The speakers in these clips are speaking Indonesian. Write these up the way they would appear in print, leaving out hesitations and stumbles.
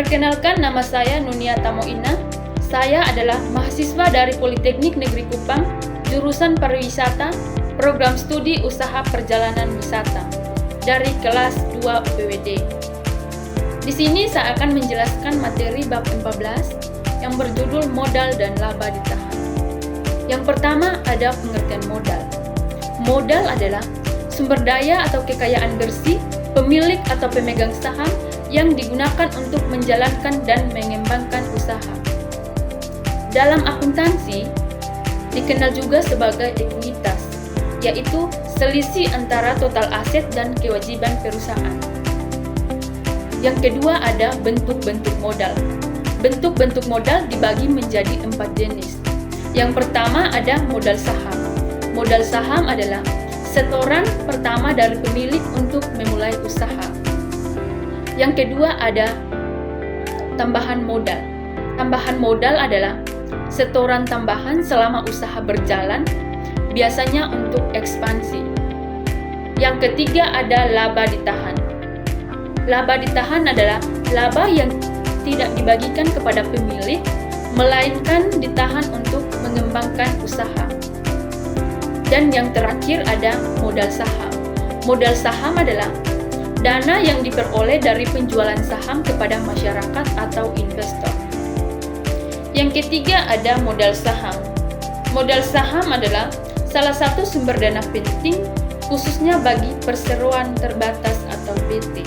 Perkenalkan, nama saya Nunia Tamoina. Saya adalah mahasiswa dari Politeknik Negeri Kupang, jurusan Pariwisata, Program Studi Usaha Perjalanan Wisata, dari kelas 2 UPWD. Di sini saya akan menjelaskan materi bab 14 yang berjudul modal dan laba ditahan. Yang pertama ada pengertian modal. Modal adalah sumber daya atau kekayaan bersih pemilik atau pemegang saham yang digunakan untuk menjalankan dan mengembangkan usaha. Dalam akuntansi, dikenal juga sebagai ekuitas, yaitu selisih antara total aset dan kewajiban perusahaan. Yang kedua ada bentuk-bentuk modal. Bentuk-bentuk modal dibagi menjadi 4 jenis. Yang pertama ada modal saham. Modal saham adalah setoran pertama dari pemilik untuk memulai usaha. Yang kedua ada tambahan modal. Tambahan modal adalah setoran tambahan selama usaha berjalan, biasanya untuk ekspansi. Yang ketiga ada laba ditahan. Laba ditahan adalah laba yang tidak dibagikan kepada pemilik, melainkan ditahan untuk mengembangkan usaha. Dan yang terakhir ada modal saham. Modal saham adalah dana yang diperoleh dari penjualan saham kepada masyarakat atau investor. Yang ketiga ada modal saham. Modal saham adalah salah satu sumber dana penting khususnya bagi perseroan terbatas atau PT.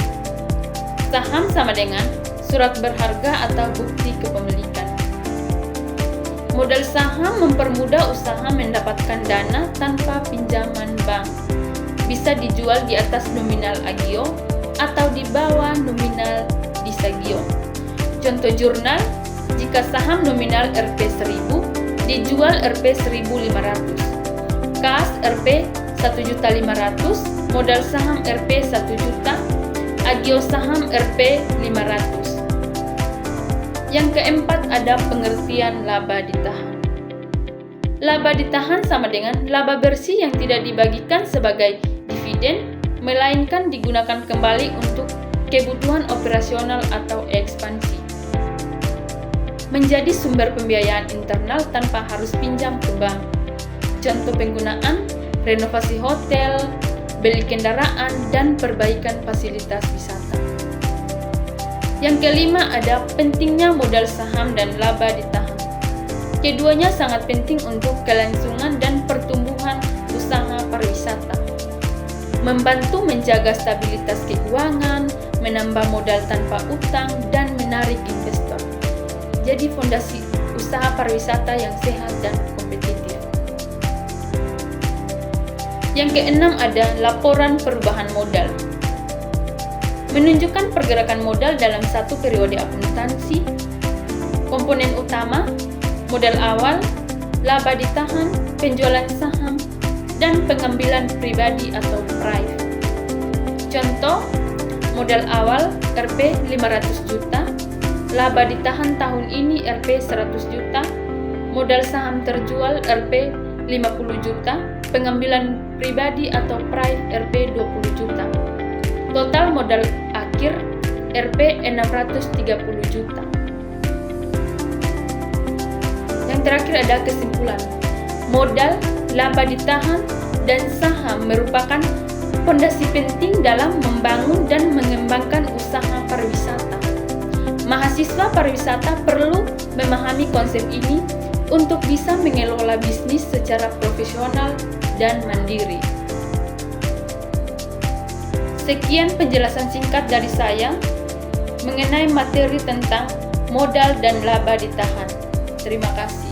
Saham sama dengan surat berharga atau bukti kepemilikan. Modal saham mempermudah usaha mendapatkan dana tanpa pinjaman bank. Bisa dijual di atas nominal agio atau di bawah nominal disagio. Contoh jurnal, jika saham nominal Rp1000 dijual Rp1500. Kas Rp 1.500.000, modal saham Rp 1 juta, agio saham Rp 500. Yang keempat ada pengertian laba ditahan. Laba ditahan sama dengan laba bersih yang tidak dibagikan sebagai dividen, melainkan digunakan kembali untuk kebutuhan operasional atau ekspansi. Menjadi sumber pembiayaan internal tanpa harus pinjam ke bank. Contoh penggunaan renovasi hotel, beli kendaraan, dan perbaikan fasilitas wisata. Yang kelima ada pentingnya modal saham dan laba ditahan. Keduanya sangat penting untuk kelangsungan dan pertumbuhan usaha pariwisata. Membantu menjaga stabilitas keuangan, menambah modal tanpa utang, dan menarik investor. Jadi fondasi usaha pariwisata yang sehat dan kompetitif. Yang keenam ada laporan perubahan modal. Menunjukkan pergerakan modal dalam satu periode akuntansi. Komponen utama, modal awal, laba ditahan, penjualan saham, dan pengambilan pribadi atau private. Contoh, modal awal Rp 500 juta, laba ditahan tahun ini Rp 100 juta, modal saham terjual Rp 50 juta, pengambilan pribadi atau private Rp 20 juta. Total modal akhir Rp 630 juta. Yang terakhir ada kesimpulan. Modal, laba ditahan, dan saham merupakan fondasi penting dalam membangun dan mengembangkan usaha pariwisata. Mahasiswa pariwisata perlu memahami konsep ini untuk bisa mengelola bisnis secara profesional dan mandiri. Sekian penjelasan singkat dari saya mengenai materi tentang modal dan laba ditahan. Terima kasih.